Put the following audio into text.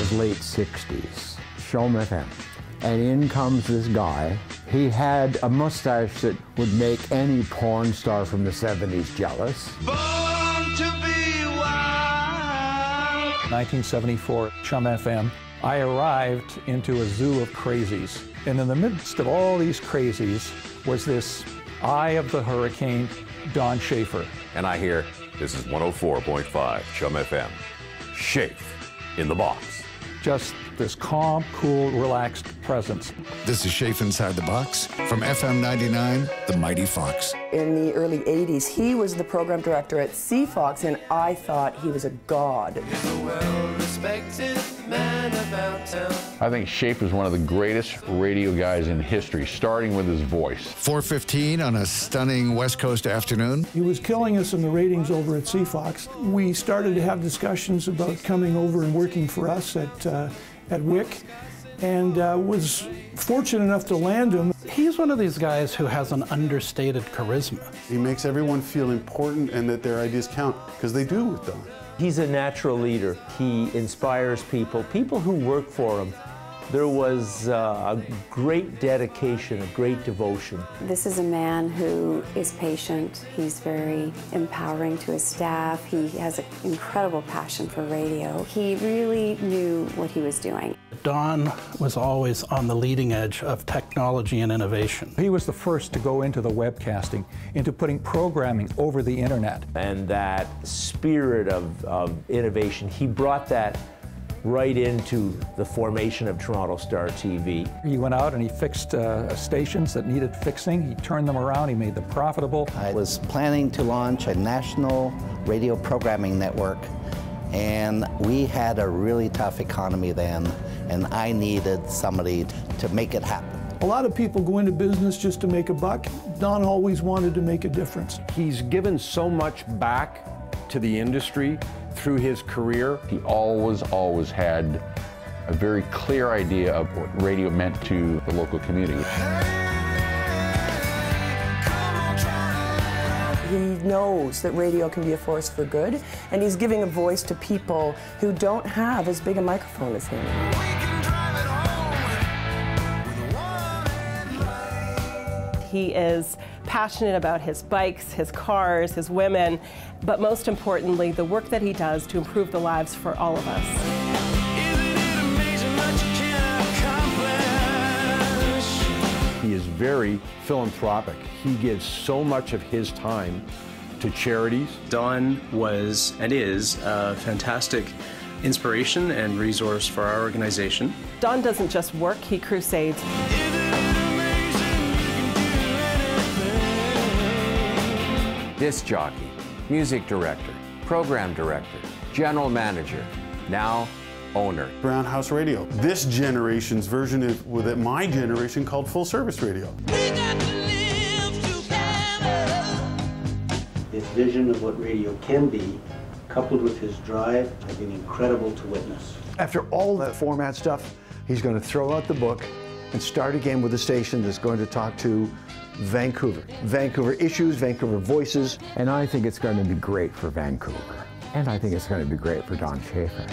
was late 60s, Shom FM. And in comes this guy. He had a mustache that would make any porn star from the 70s jealous. Born to be wild. 1974, Chum FM. I arrived into a zoo of crazies. And in the midst of all these crazies was this eye of the hurricane, Don Shafer. And I hear, this is 104.5 Chum FM. Shafe in the box. Just this calm, cool, relaxed presence. This is Shafe Inside the Box from FM 99, The Mighty Fox. In the early 80s, he was the program director at CFox, and I thought he was a god. He's a well-respected man about town. I think Shafe is one of the greatest radio guys in history, starting with his voice. 4:15 on a stunning West Coast afternoon. He was killing us in the ratings over at CFox. We started to have discussions about coming over and working for us at WIC, and was fortunate enough to land him. He's one of these guys who has an understated charisma. He makes everyone feel important and that their ideas count, because they do with Don. He's a natural leader. He inspires people who work for him. There was a great dedication, a great devotion. This is a man who is patient. He's very empowering to his staff. He has an incredible passion for radio. He really knew what he was doing. Don was always on the leading edge of technology and innovation. He was the first to go into the webcasting, into putting programming over the internet. And that spirit of innovation, he brought that right into the formation of Toronto Star TV. He went out and he fixed stations that needed fixing. He turned them around, he made them profitable. I was planning to launch a national radio programming network, and we had a really tough economy then, and I needed somebody to make it happen. A lot of people go into business just to make a buck. Don always wanted to make a difference. He's given so much back to the industry through his career. He always had a very clear idea of what radio meant to the local community. He knows that radio can be a force for good, and he's giving a voice to people who don't have as big a microphone as him. He is passionate about his bikes, his cars, his women, but most importantly, the work that he does to improve the lives for all of us. He is very philanthropic. He gives so much of his time to charities. Don was and is a fantastic inspiration and resource for our organization. Don doesn't just work, he crusades. Disc jockey, music director, program director, general manager, now owner. Brown House Radio. This generation's version of what my generation called full service radio. His vision of what radio can be, coupled with his drive, have been incredible to witness. After all that format stuff, he's going to throw out the book and start again with a station that's going to talk to Vancouver. Vancouver issues, Vancouver voices. And I think it's going to be great for Vancouver. And I think it's going to be great for Don Shafer.